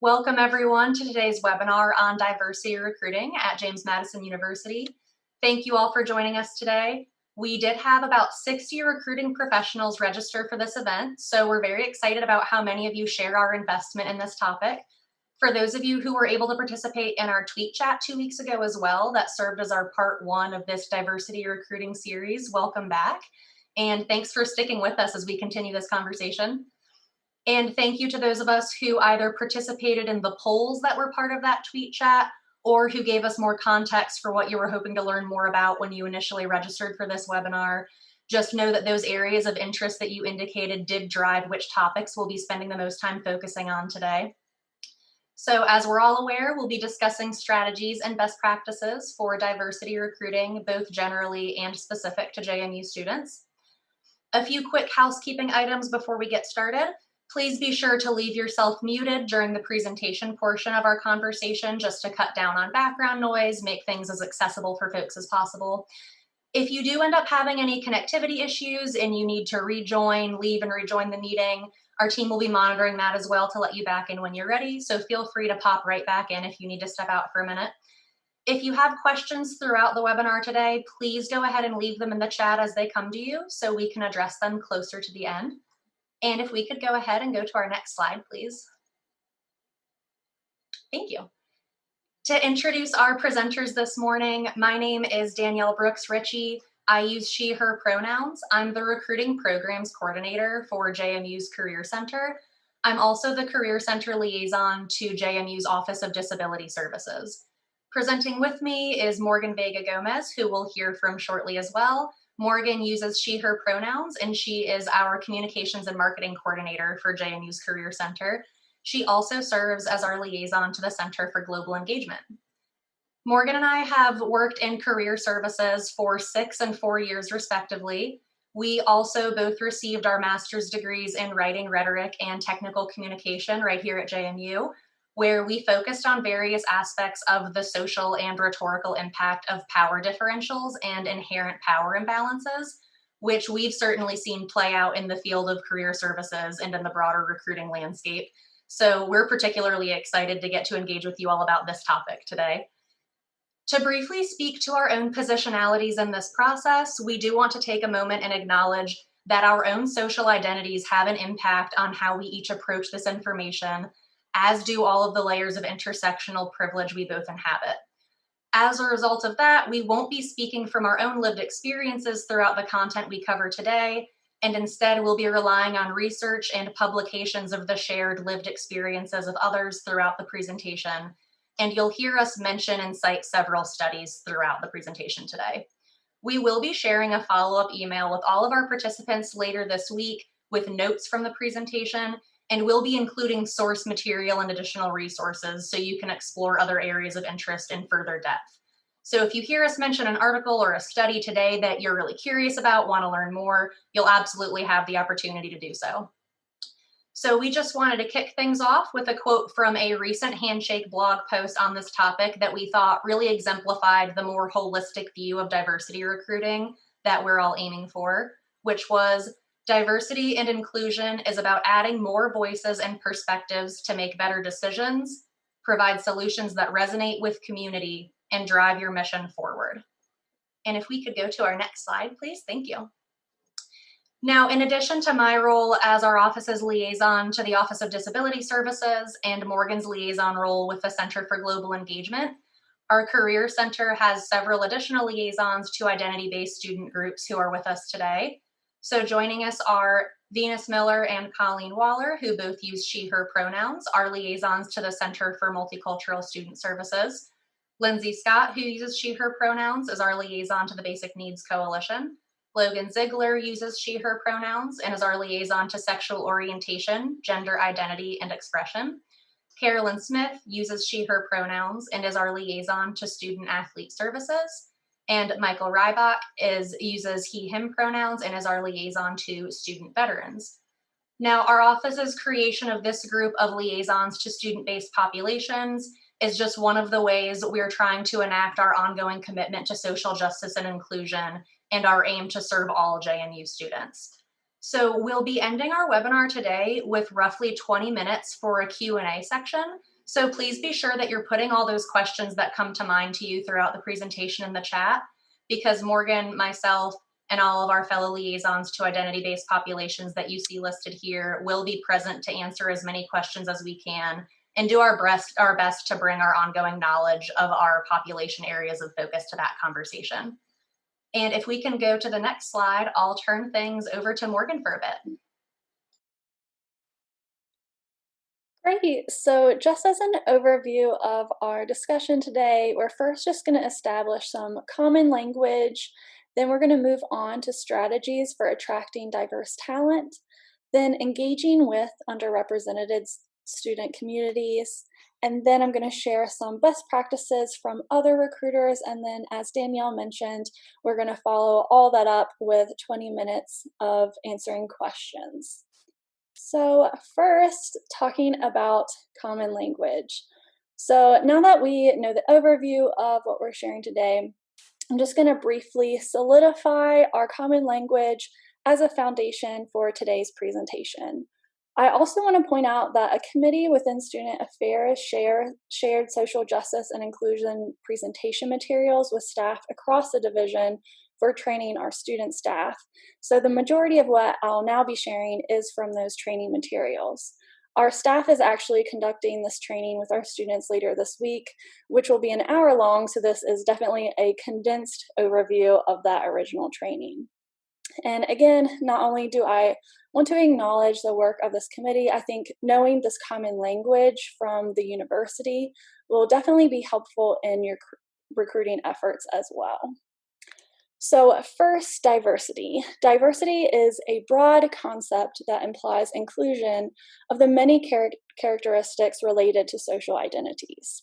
Welcome everyone to today's webinar on diversity recruiting at James Madison University. Thank you all for joining us today. We did have about 60 recruiting professionals register for this event, so we're very excited about how many of you share our investment in this topic. For those of you who were able to participate in our tweet chat 2 weeks ago as well, that served as our part 1 of this diversity recruiting series, welcome back. And thanks for sticking with us as we continue this conversation. And thank you to those of us who either participated in the polls that were part of that tweet chat or who gave us more context for what you were hoping to learn more about when you initially registered for this webinar. Just know that those areas of interest that you indicated did drive which topics we'll be spending the most time focusing on today. So as we're all aware, we'll be discussing strategies and best practices for diversity recruiting, both generally and specific to JMU students. A few quick housekeeping items before we get started. Please be sure to leave yourself muted during the presentation portion of our conversation just to cut down on background noise, make things as accessible for folks as possible. If you do end up having any connectivity issues and you need to leave and rejoin the meeting, our team will be monitoring that as well to let you back in when you're ready, so feel free to pop right back in if you need to step out for a minute. If you have questions throughout the webinar today, please go ahead and leave them in the chat as they come to you so we can address them closer to the end. And if we could go ahead and go to our next slide, please. Thank you. To introduce our presenters this morning, my name is Danielle Brooks Ritchie. I use she, her pronouns. I'm the recruiting programs coordinator for JMU's Career Center. I'm also the Career Center liaison to JMU's Office of Disability Services. Presenting with me is Morgan Vega Gomez, who we'll hear from shortly as well. Morgan uses she, her pronouns, and she is our communications and marketing coordinator for JMU's Career Center. She also serves as our liaison to the Center for Global Engagement. Morgan and I have worked in career services for 6 and 4 years respectively. We also both received our master's degrees in writing, rhetoric, and technical communication right here at JMU, where we focused on various aspects of the social and rhetorical impact of power differentials and inherent power imbalances, which we've certainly seen play out in the field of career services and in the broader recruiting landscape. So we're particularly excited to get to engage with you all about this topic today. To briefly speak to our own positionalities in this process, we do want to take a moment and acknowledge that our own social identities have an impact on how we each approach this information, as do all of the layers of intersectional privilege we both inhabit. As a result of that, we won't be speaking from our own lived experiences throughout the content we cover today, and instead we'll be relying on research and publications of the shared lived experiences of others throughout the presentation, and you'll hear us mention and cite several studies throughout the presentation today. We will be sharing a follow-up email with all of our participants later this week with notes from the presentation, and we'll be including source material and additional resources so you can explore other areas of interest in further depth. So if you hear us mention an article or a study today that you're really curious about, want to learn more, you'll absolutely have the opportunity to do so. So we just wanted to kick things off with a quote from a recent Handshake blog post on this topic that we thought really exemplified the more holistic view of diversity recruiting that we're all aiming for, which was, "Diversity and inclusion is about adding more voices and perspectives to make better decisions, provide solutions that resonate with community, and drive your mission forward." And if we could go to our next slide, please. Thank you. Now, in addition to my role as our office's liaison to the Office of Disability Services and Morgan's liaison role with the Center for Global Engagement, our Career Center has several additional liaisons to identity-based student groups who are with us today. So joining us are Venus Miller and Colleen Waller, who both use she, her pronouns, our liaisons to the Center for Multicultural Student Services. Lindsay Scott, who uses she, her pronouns, is our liaison to the Basic Needs Coalition. Logan Ziegler uses she, her pronouns and is our liaison to sexual orientation, gender identity, and expression. Carolyn Smith uses she, her pronouns and is our liaison to student athlete services. And Michael Rybach uses he, him pronouns and is our liaison to student veterans. Now, our office's creation of this group of liaisons to student-based populations is just one of the ways we're trying to enact our ongoing commitment to social justice and inclusion and our aim to serve all JMU students. So we'll be ending our webinar today with roughly 20 minutes for a Q&A section. So please be sure that you're putting all those questions that come to mind to you throughout the presentation in the chat, because Morgan, myself, and all of our fellow liaisons to identity-based populations that you see listed here will be present to answer as many questions as we can and do our best to bring our ongoing knowledge of our population areas of focus to that conversation. And if we can go to the next slide, I'll turn things over to Morgan for a bit. Great. So just as an overview of our discussion today, we're first just going to establish some common language. Then we're going to move on to strategies for attracting diverse talent, then engaging with underrepresented student communities. And then I'm going to share some best practices from other recruiters. And then, as Danielle mentioned, we're going to follow all that up with 20 minutes of answering questions. So first, talking about common language. So now that we know the overview of what we're sharing today, I'm just going to briefly solidify our common language as a foundation for today's presentation. I also want to point out that a committee within Student Affairs shared social justice and inclusion presentation materials with staff across the division for training our student staff. So the majority of what I'll now be sharing is from those training materials. Our staff is actually conducting this training with our students later this week, which will be an hour long, so this is definitely a condensed overview of that original training. And again, not only do I want to acknowledge the work of this committee, I think knowing this common language from the university will definitely be helpful in your recruiting efforts as well. So first, diversity. Diversity is a broad concept that implies inclusion of the many characteristics related to social identities.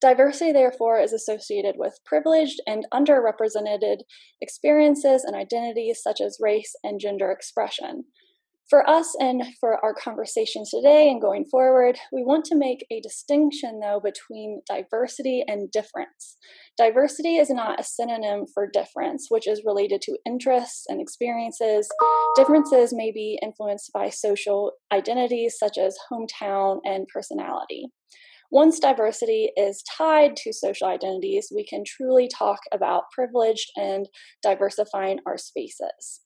Diversity, therefore, is associated with privileged and underrepresented experiences and identities such as race and gender expression. For us and for our conversations today and going forward, we want to make a distinction, though, between diversity and difference. Diversity is not a synonym for difference, which is related to interests and experiences. Differences may be influenced by social identities such as hometown and personality. Once diversity is tied to social identities, we can truly talk about privileged and diversifying our spaces.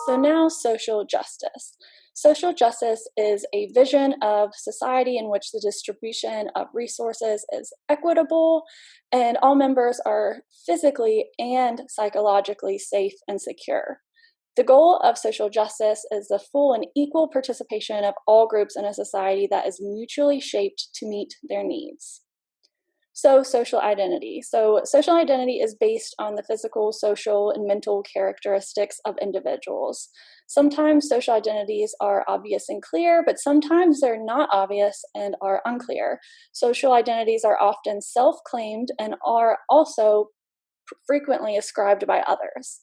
So now, social justice. Social justice is a vision of society in which the distribution of resources is equitable and all members are physically and psychologically safe and secure. The goal of social justice is the full and equal participation of all groups in a society that is mutually shaped to meet their needs. So social identity. So social identity is based on the physical, social, and mental characteristics of individuals. Sometimes social identities are obvious and clear, but sometimes they're not obvious and are unclear. Social identities are often self-claimed and are also frequently ascribed by others.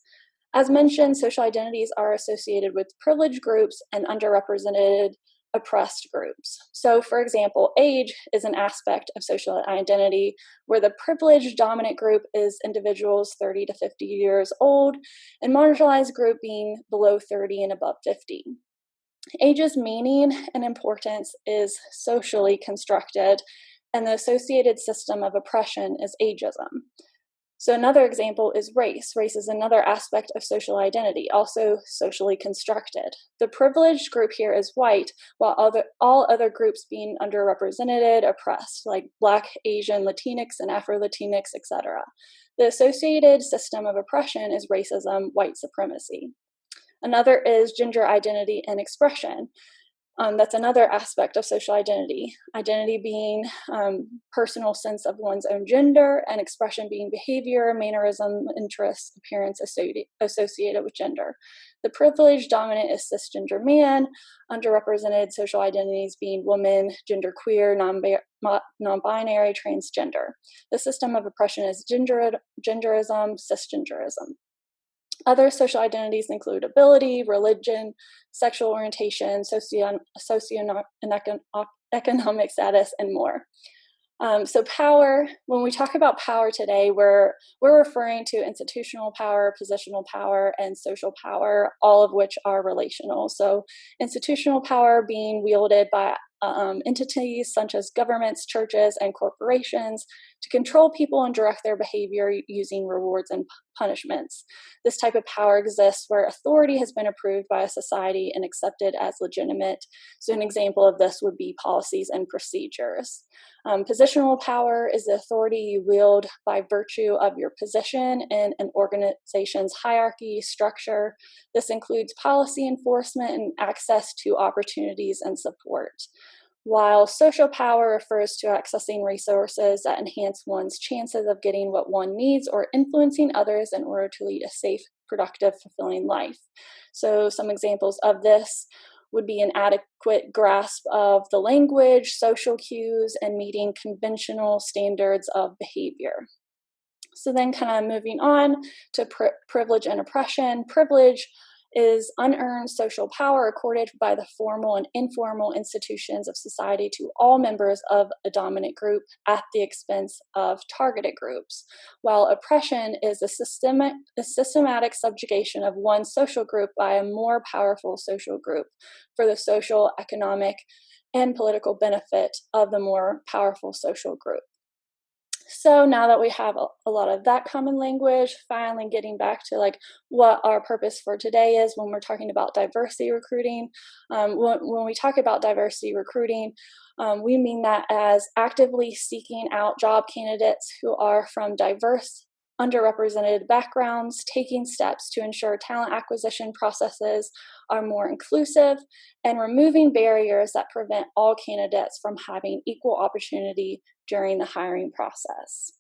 As mentioned, social identities are associated with privileged groups and underrepresented oppressed groups. So, for example, age is an aspect of social identity where the privileged dominant group is individuals 30 to 50 years old and marginalized group being below 30 and above 50. Age's meaning and importance is socially constructed, and the associated system of oppression is ageism. So another example is race. Race is another aspect of social identity, also socially constructed. The privileged group here is white, while all other groups being underrepresented, oppressed, like Black, Asian, Latinx, and Afro-Latinx, etc. The associated system of oppression is racism, white supremacy. Another is gender identity and expression. That's another aspect of social identity. Identity being personal sense of one's own gender, and expression being behavior, mannerism, interests, appearance associated with gender. The privileged dominant is cisgender man, underrepresented social identities being woman, genderqueer, non-binary, transgender. The system of oppression is genderism, cisgenderism. Other social identities include ability, religion, sexual orientation, socioeconomic status, and more. So power, when we talk about power today, we're referring to institutional power, positional power, and social power, all of which are relational. So institutional power being wielded by entities such as governments, churches, and corporations to control people and direct their behavior using rewards and punishments. This type of power exists where authority has been approved by a society and accepted as legitimate. So an example of this would be policies and procedures. Positional power is the authority you wield by virtue of your position in an organization's hierarchy structure. This includes policy enforcement and access to opportunities and support. While social power refers to accessing resources that enhance one's chances of getting what one needs or influencing others in order to lead a safe, productive, fulfilling life. So some examples of this would be an adequate grasp of the language, social cues, and meeting conventional standards of behavior. So then kind of moving on to privilege and oppression. Privilege is unearned social power accorded by the formal and informal institutions of society to all members of a dominant group at the expense of targeted groups, while oppression is a systematic subjugation of one social group by a more powerful social group for the social, economic, and political benefit of the more powerful social group. So now that we have a lot of that common language, finally getting back to like what our purpose for today is when we're talking about diversity recruiting. When we talk about diversity recruiting, we mean that as actively seeking out job candidates who are from diverse, underrepresented backgrounds, taking steps to ensure talent acquisition processes are more inclusive, and removing barriers that prevent all candidates from having equal opportunity during the hiring process.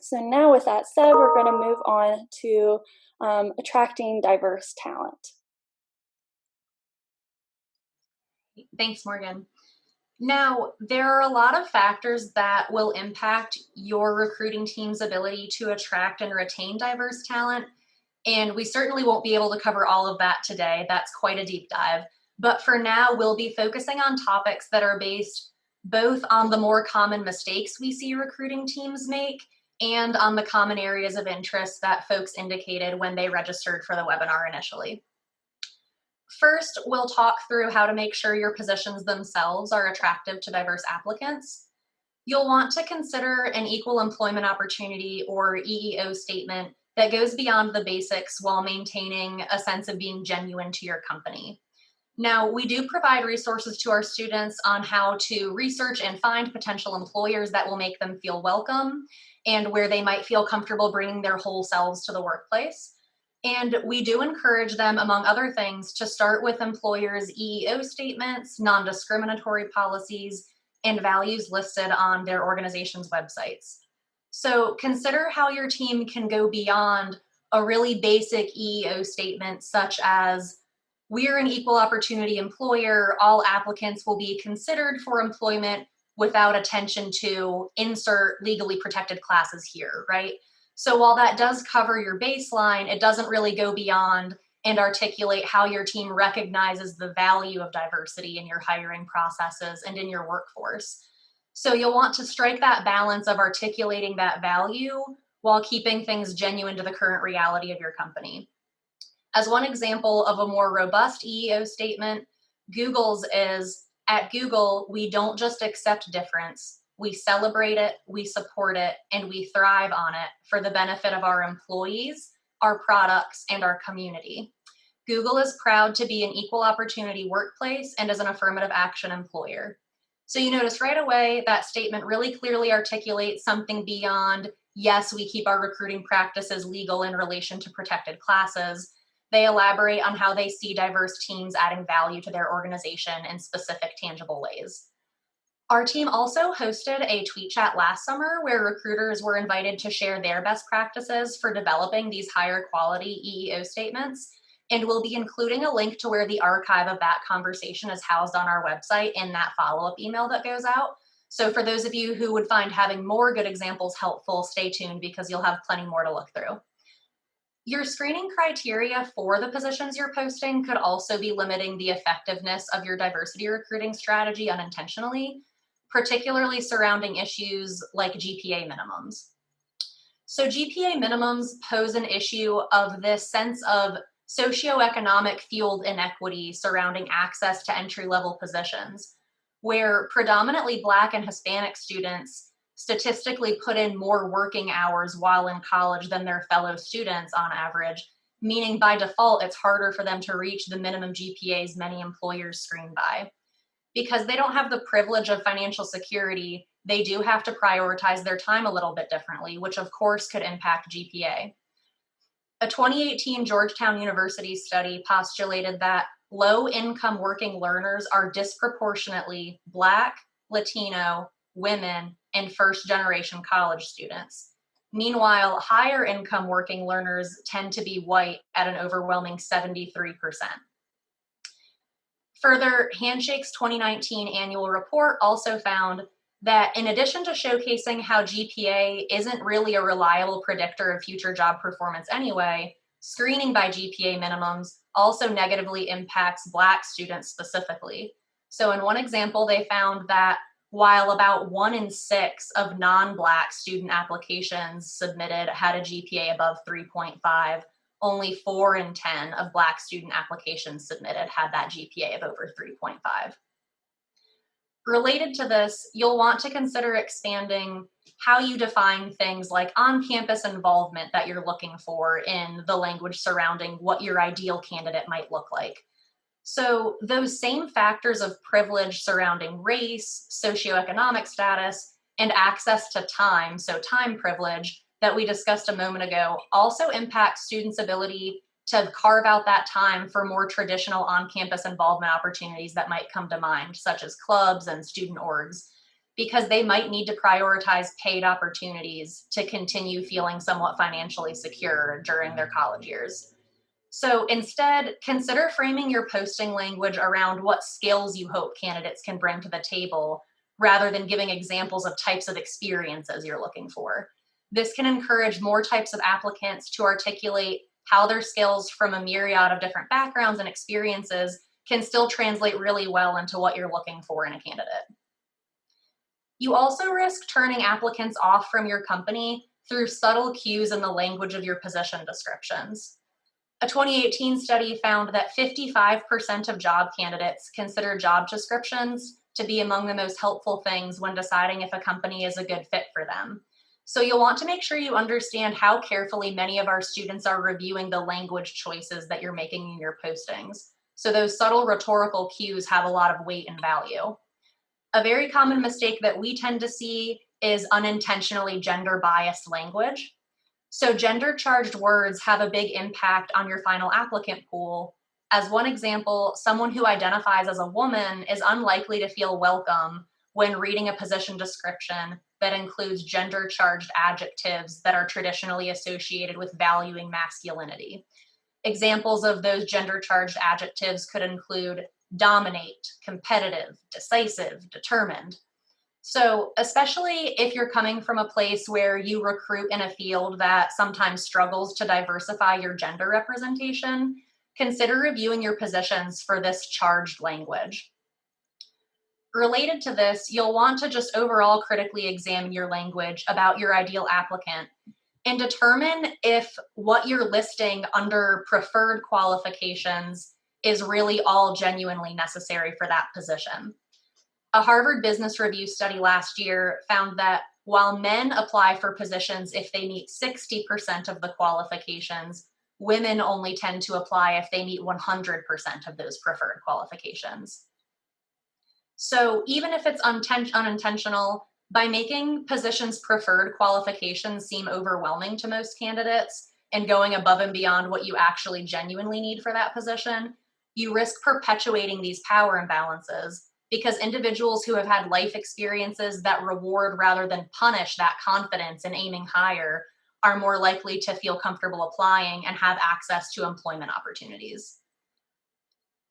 So now with that said, we're going to move on to attracting diverse talent. Thanks, Morgan. Now, there are a lot of factors that will impact your recruiting team's ability to attract and retain diverse talent, and we certainly won't be able to cover all of that today. That's quite a deep dive. But for now, we'll be focusing on topics that are based both on the more common mistakes we see recruiting teams make and on the common areas of interest that folks indicated when they registered for the webinar initially. First, we'll talk through how to make sure your positions themselves are attractive to diverse applicants. You'll want to consider an equal employment opportunity or EEO statement that goes beyond the basics while maintaining a sense of being genuine to your company. Now, we do provide resources to our students on how to research and find potential employers that will make them feel welcome and where they might feel comfortable bringing their whole selves to the workplace. And we do encourage them, among other things, to start with employers' EEO statements, non-discriminatory policies, and values listed on their organization's websites. So consider how your team can go beyond a really basic EEO statement, such as, we're an equal opportunity employer, all applicants will be considered for employment without attention to insert legally protected classes here, right? So while that does cover your baseline, it doesn't really go beyond and articulate how your team recognizes the value of diversity in your hiring processes and in your workforce. So you'll want to strike that balance of articulating that value while keeping things genuine to the current reality of your company. As one example of a more robust EEO statement, Google's is, at Google, we don't just accept difference. We celebrate it, we support it, and we thrive on it for the benefit of our employees, our products, and our community. Google is proud to be an equal opportunity workplace and is an affirmative action employer. So you notice right away that statement really clearly articulates something beyond, yes, we keep our recruiting practices legal in relation to protected classes. They elaborate on how they see diverse teams adding value to their organization in specific, tangible ways. Our team also hosted a tweet chat last summer where recruiters were invited to share their best practices for developing these higher quality EEO statements. And we'll be including a link to where the archive of that conversation is housed on our website in that follow-up email that goes out. So for those of you who would find having more good examples helpful, stay tuned because you'll have plenty more to look through. Your screening criteria for the positions you're posting could also be limiting the effectiveness of your diversity recruiting strategy unintentionally, particularly surrounding issues like GPA minimums. So GPA minimums pose an issue of this sense of socioeconomic fueled inequity surrounding access to entry-level positions, where predominantly Black and Hispanic students statistically put in more working hours while in college than their fellow students on average, meaning by default, it's harder for them to reach the minimum GPAs many employers screen by. Because they don't have the privilege of financial security, they do have to prioritize their time a little bit differently, which of course could impact GPA. A 2018 Georgetown University study postulated that low-income working learners are disproportionately Black, Latino, women, and first-generation college students. Meanwhile, higher-income working learners tend to be white at an overwhelming 73%. Further, Handshake's 2019 annual report also found that in addition to showcasing how GPA isn't really a reliable predictor of future job performance anyway, screening by GPA minimums also negatively impacts Black students specifically. So in one example, they found that while about 1 in 6 of non-Black student applications submitted had a GPA above 3.5, only 4 in 10 of Black student applications submitted had that GPA of over 3.5. Related to this, you'll want to consider expanding how you define things like on-campus involvement that you're looking for in the language surrounding what your ideal candidate might look like. So those same factors of privilege surrounding race, socioeconomic status, and access to time, so time privilege, that we discussed a moment ago, also impact students' ability to carve out that time for more traditional on-campus involvement opportunities that might come to mind, such as clubs and student orgs, because they might need to prioritize paid opportunities to continue feeling somewhat financially secure during their college years. So instead, consider framing your posting language around what skills you hope candidates can bring to the table, rather than giving examples of types of experiences you're looking for. This can encourage more types of applicants to articulate how their skills from a myriad of different backgrounds and experiences can still translate really well into what you're looking for in a candidate. You also risk turning applicants off from your company through subtle cues in the language of your position descriptions. A 2018 study found that 55% of job candidates consider job descriptions to be among the most helpful things when deciding if a company is a good fit for them. So you'll want to make sure you understand how carefully many of our students are reviewing the language choices that you're making in your postings. So those subtle rhetorical cues have a lot of weight and value. A very common mistake that we tend to see is unintentionally gender-biased language. So gender-charged words have a big impact on your final applicant pool. As one example, someone who identifies as a woman is unlikely to feel welcome when reading a position description that includes gender-charged adjectives that are traditionally associated with valuing masculinity. Examples of those gender-charged adjectives could include dominate, competitive, decisive, determined. So especially if you're coming from a place where you recruit in a field that sometimes struggles to diversify your gender representation, consider reviewing your positions for this charged language. Related to this, you'll want to just overall critically examine your language about your ideal applicant and determine if what you're listing under preferred qualifications is really all genuinely necessary for that position. A Harvard Business Review study last year found that while men apply for positions if they meet 60% of the qualifications, women only tend to apply if they meet 100% of those preferred qualifications. So even if it's unintentional, by making positions preferred qualifications seem overwhelming to most candidates and going above and beyond what you actually genuinely need for that position, you risk perpetuating these power imbalances because individuals who have had life experiences that reward rather than punish that confidence in aiming higher are more likely to feel comfortable applying and have access to employment opportunities.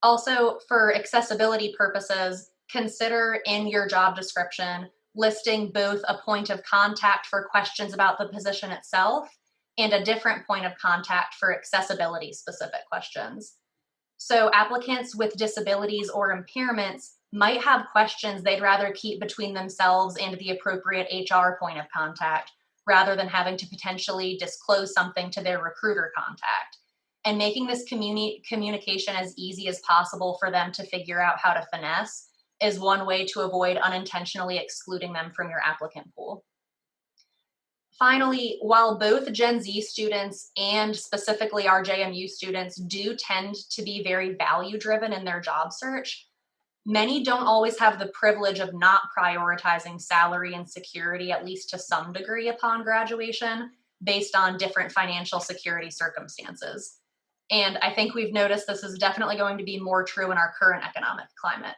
Also, for accessibility purposes, consider in your job description listing both a point of contact for questions about the position itself and a different point of contact for accessibility specific questions. So applicants with disabilities or impairments might have questions they'd rather keep between themselves and the appropriate HR point of contact, rather than having to potentially disclose something to their recruiter contact. And making this communication as easy as possible for them to figure out how to finesse is one way to avoid unintentionally excluding them from your applicant pool. Finally, while both Gen Z students and specifically our JMU students do tend to be very value-driven in their job search, many don't always have the privilege of not prioritizing salary and security, at least to some degree upon graduation, based on different financial security circumstances. And I think we've noticed this is definitely going to be more true in our current economic climate.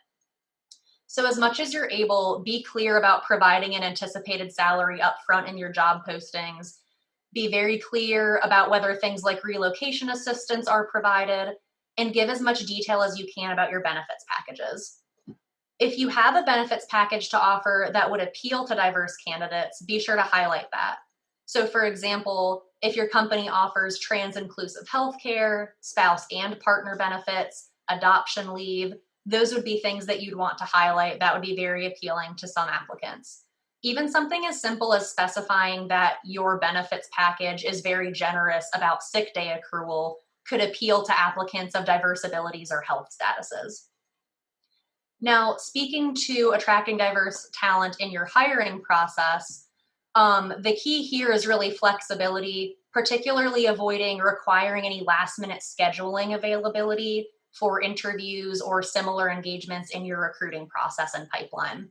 So as much as you're able, be clear about providing an anticipated salary upfront in your job postings. Be very clear about whether things like relocation assistance are provided, and give as much detail as you can about your benefits packages. If you have a benefits package to offer that would appeal to diverse candidates, be sure to highlight that. So for example, if your company offers trans-inclusive healthcare, spouse and partner benefits, adoption leave, those would be things that you'd want to highlight that would be very appealing to some applicants. Even something as simple as specifying that your benefits package is very generous about sick day accrual could appeal to applicants of diverse abilities or health statuses. Now, speaking to attracting diverse talent in your hiring process, the key here is really flexibility, particularly avoiding requiring any last-minute scheduling availability for interviews or similar engagements in your recruiting process and pipeline.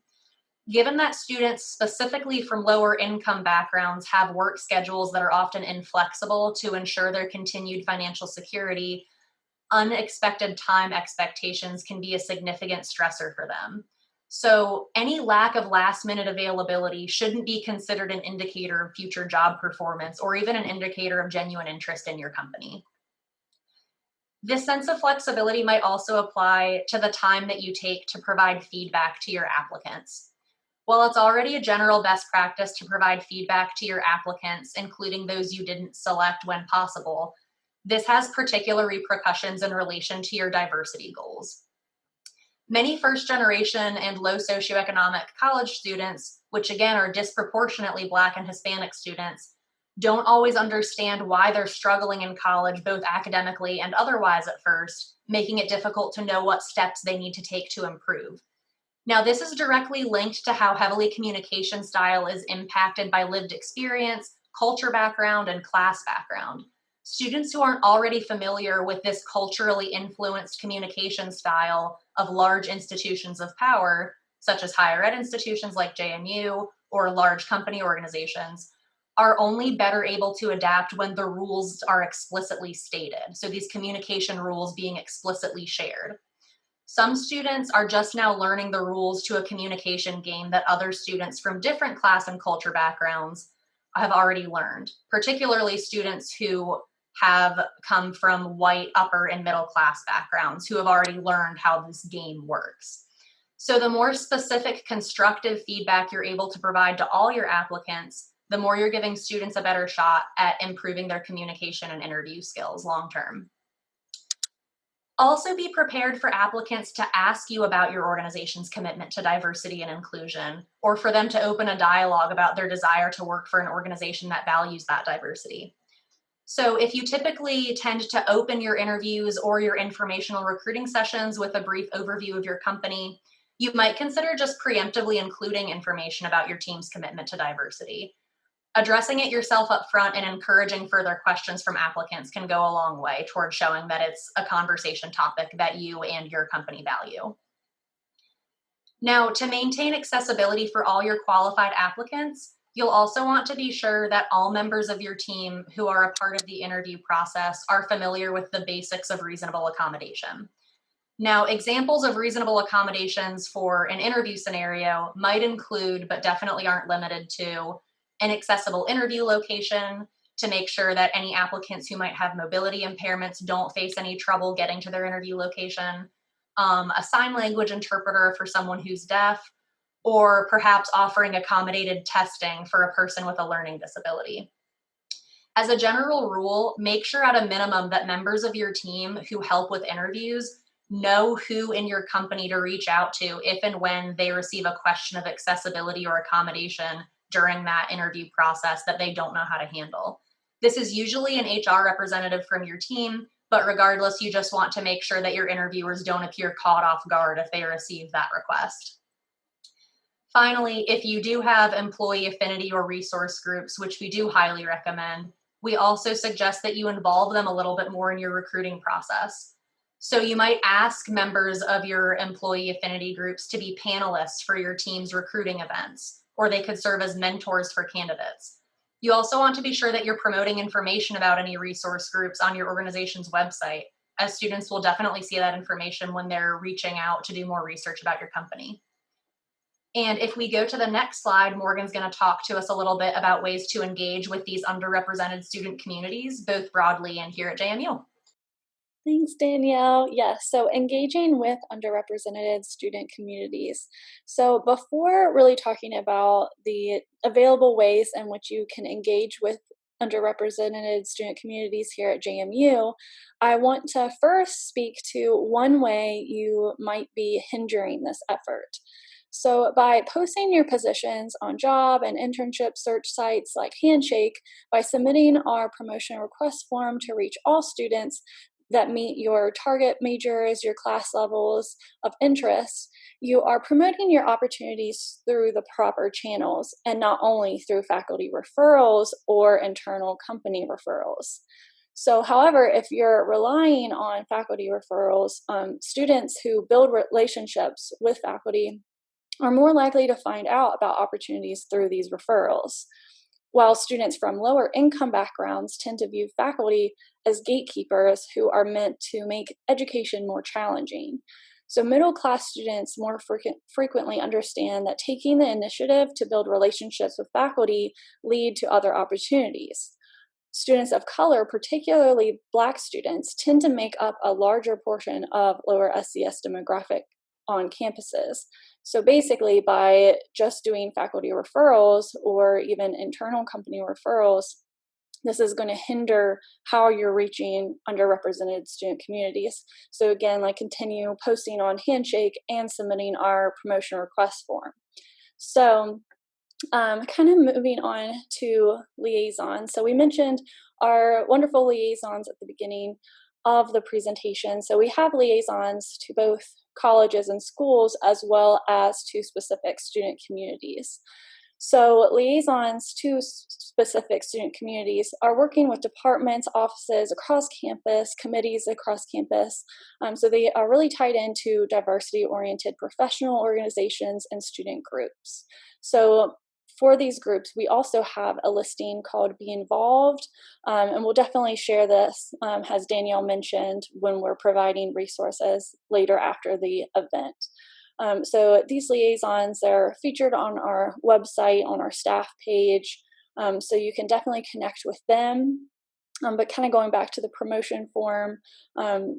Given that students specifically from lower income backgrounds have work schedules that are often inflexible to ensure their continued financial security, unexpected time expectations can be a significant stressor for them. So any lack of last minute availability shouldn't be considered an indicator of future job performance or even an indicator of genuine interest in your company. This sense of flexibility might also apply to the time that you take to provide feedback to your applicants. While it's already a general best practice to provide feedback to your applicants, including those you didn't select when possible, this has particular repercussions in relation to your diversity goals. Many first-generation and low socioeconomic college students, which again are disproportionately Black and Hispanic students, don't always understand why they're struggling in college, both academically and otherwise at first, making it difficult to know what steps they need to take to improve. Now, this is directly linked to how heavily communication style is impacted by lived experience, culture background, and class background. Students who aren't already familiar with this culturally influenced communication style of large institutions of power, such as higher ed institutions like JMU or large company organizations, are only better able to adapt when the rules are explicitly stated. So these communication rules being explicitly shared. Some students are just now learning the rules to a communication game that other students from different class and culture backgrounds have already learned, particularly students who have come from white upper and middle class backgrounds who have already learned how this game works. So the more specific constructive feedback you're able to provide to all your applicants, the more you're giving students a better shot at improving their communication and interview skills long term. Also be prepared for applicants to ask you about your organization's commitment to diversity and inclusion, or for them to open a dialogue about their desire to work for an organization that values that diversity. So if you typically tend to open your interviews or your informational recruiting sessions with a brief overview of your company, you might consider just preemptively including information about your team's commitment to diversity. Addressing it yourself up front and encouraging further questions from applicants can go a long way towards showing that it's a conversation topic that you and your company value. Now, to maintain accessibility for all your qualified applicants, you'll also want to be sure that all members of your team who are a part of the interview process are familiar with the basics of reasonable accommodation. Now, examples of reasonable accommodations for an interview scenario might include, but definitely aren't limited to, an accessible interview location to make sure that any applicants who might have mobility impairments don't face any trouble getting to their interview location, a sign language interpreter for someone who's deaf, or perhaps offering accommodated testing for a person with a learning disability. As a general rule, make sure at a minimum that members of your team who help with interviews know who in your company to reach out to if and when they receive a question of accessibility or accommodation during that interview process that they don't know how to handle. This is usually an HR representative from your team, But regardless, you just want to make sure that your interviewers don't appear caught off guard if they receive that request. Finally, if you do have employee affinity or resource groups, which we do highly recommend, we also suggest that you involve them a little bit more in your recruiting process. So you might ask members of your employee affinity groups to be panelists for your team's recruiting events, or they could serve as mentors for candidates. You also want to be sure that you're promoting information about any resource groups on your organization's website, as students will definitely see that information when they're reaching out to do more research about your company. And if we go to the next slide, Morgan's going to talk to us a little bit about ways to engage with these underrepresented student communities, both broadly and here at JMU. Thanks, Danielle. Yes, so engaging with underrepresented student communities. So before really talking about the available ways in which you can engage with underrepresented student communities here at JMU, I want to first speak to one way you might be hindering this effort. So by posting your positions on job and internship search sites like Handshake, by submitting our promotion request form to reach all students that meet your target majors, your class levels of interest, you are promoting your opportunities through the proper channels and not only through faculty referrals or internal company referrals. So, however, if you're relying on faculty referrals, students who build relationships with faculty are more likely to find out about opportunities through these referrals, while students from lower income backgrounds tend to view faculty as gatekeepers who are meant to make education more challenging. So middle class students more frequently understand that taking the initiative to build relationships with faculty lead to other opportunities. Students of color, particularly Black students, tend to make up a larger portion of lower SES demographic on campuses. So basically, by just doing faculty referrals or even internal company referrals, this is going to hinder how you're reaching underrepresented student communities. So again, like continue posting on Handshake and submitting our promotion request form. So kind of moving on to liaisons. So we mentioned our wonderful liaisons at the beginning of the presentation. So we have liaisons to both colleges and schools as well as to specific student communities. So liaisons to specific student communities are working with departments, offices across campus, committees across campus. So they are really tied into diversity-oriented professional organizations and student groups. So for these groups, we also have a listing called Be Involved, and we'll definitely share this, as Danielle mentioned, when we're providing resources later after the event. So these liaisons are featured on our website, on our staff page, so you can definitely connect with them. But kind of going back to the promotion form,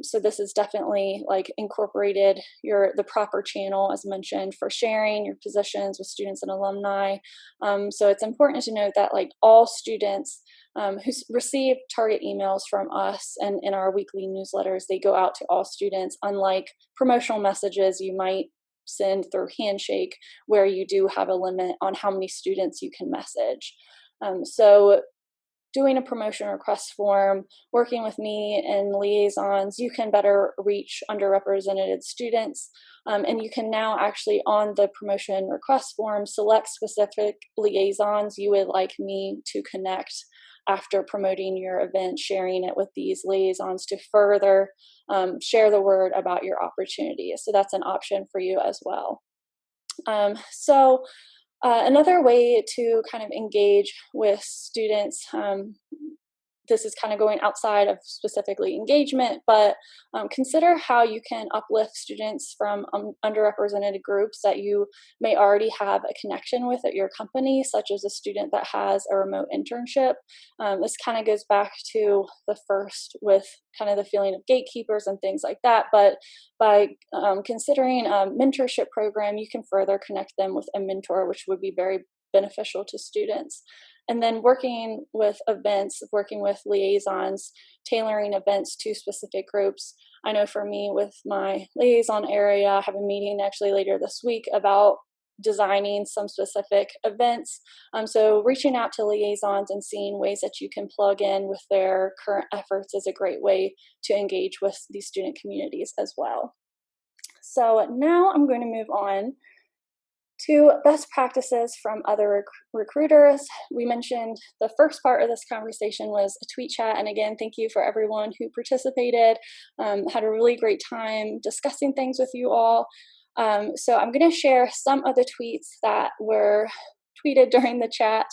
so this is definitely like incorporated the proper channel, as mentioned, for sharing your positions with students and alumni. So it's important to note that like all students who receive target emails from us and in our weekly newsletters, they go out to all students, unlike promotional messages you might send through Handshake, where you do have a limit on how many students you can message. So doing a promotion request form, working with me and liaisons, you can better reach underrepresented students. And you can now actually, on the promotion request form, select specific liaisons you would like me to connect after promoting your event, sharing it with these liaisons to further share the word about your opportunity. So that's an option for you as well. Another way to kind of engage with students, this is kind of going outside of specifically engagement, but consider how you can uplift students from underrepresented groups that you may already have a connection with at your company, such as a student that has a remote internship. This kind of goes back to the first with kind of the feeling of gatekeepers and things like that, but by considering a mentorship program, you can further connect them with a mentor, which would be very beneficial to students. And then working with events, working with liaisons, tailoring events to specific groups. I know for me with my liaison area, I have a meeting actually later this week about designing some specific events. So reaching out to liaisons and seeing ways that you can plug in with their current efforts is a great way to engage with these student communities as well. So now I'm going to move on to best practices from other recruiters. We mentioned the first part of this conversation was a tweet chat. And again, thank you for everyone who participated. Had a really great time discussing things with you all. So I'm going to share some of the tweets that were tweeted during the chat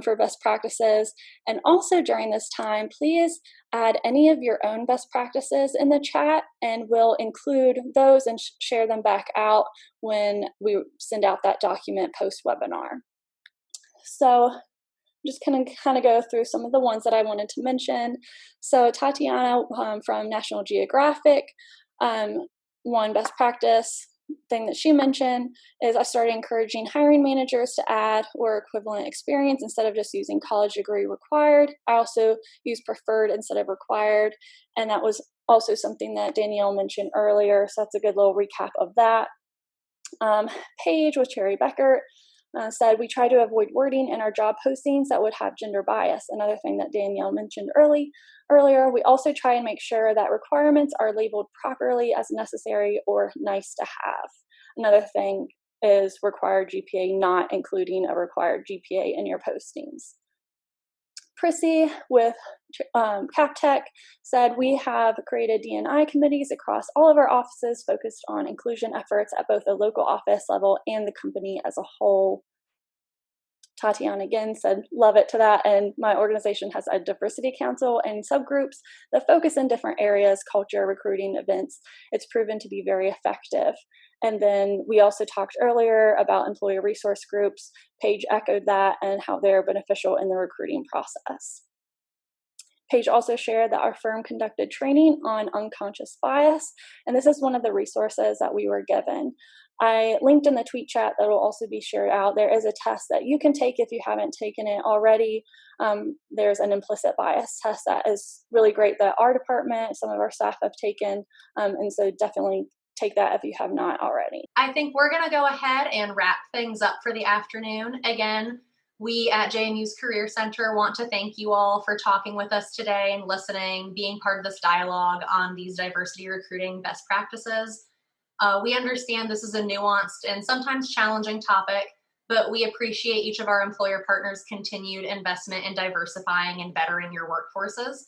for best practices. And also during this time, please add any of your own best practices in the chat, and we'll include those and share them back out when we send out that document post-webinar. So I'm just going to kind of go through some of the ones that I wanted to mention. So Tatiana from National Geographic, one best practice thing that she mentioned is I started encouraging hiring managers to add or equivalent experience instead of just using college degree required. I also use preferred instead of required, and that was also something that Danielle mentioned earlier, so that's a good little recap of that. Paige with Cherry Becker said, we try to avoid wording in our job postings that would have gender bias. Another thing that Danielle mentioned earlier, we also try and make sure that requirements are labeled properly as necessary or nice to have. Another thing is required GPA, not including a required GPA in your postings. Prissy with CapTech said, we have created D&I committees across all of our offices focused on inclusion efforts at both the local office level and the company as a whole. Tatiana again said, love it to that. And my organization has a diversity council and subgroups that focus in different areas, culture, recruiting, events. It's proven to be very effective. And then we also talked earlier about employee resource groups. Paige echoed that and how they're beneficial in the recruiting process. Paige also shared that our firm conducted training on unconscious bias, and this is one of the resources that we were given. I linked in the tweet chat that will also be shared out. There is a test that you can take if you haven't taken it already. There's an implicit bias test that is really great that our department, some of our staff have taken, and so definitely take that if you have not already. I think we're going to go ahead and wrap things up for the afternoon. Again, we at JMU's Career Center want to thank you all for talking with us today and listening, being part of this dialogue on these diversity recruiting best practices. We understand this is a nuanced and sometimes challenging topic, but we appreciate each of our employer partners' continued investment in diversifying and bettering your workforces.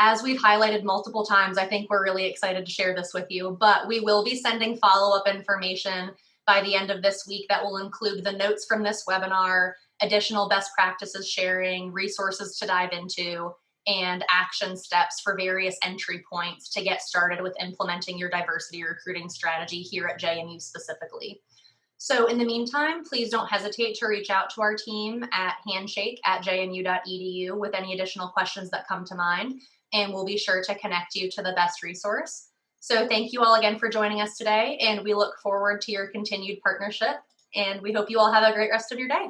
As we've highlighted multiple times, I think we're really excited to share this with you, but we will be sending follow-up information by the end of this week that will include the notes from this webinar, additional best practices sharing, resources to dive into, and action steps for various entry points to get started with implementing your diversity recruiting strategy here at JMU specifically. So in the meantime, please don't hesitate to reach out to our team at handshake@jmu.edu with any additional questions that come to mind, and we'll be sure to connect you to the best resource. So thank you all again for joining us today, and we look forward to your continued partnership, and we hope you all have a great rest of your day.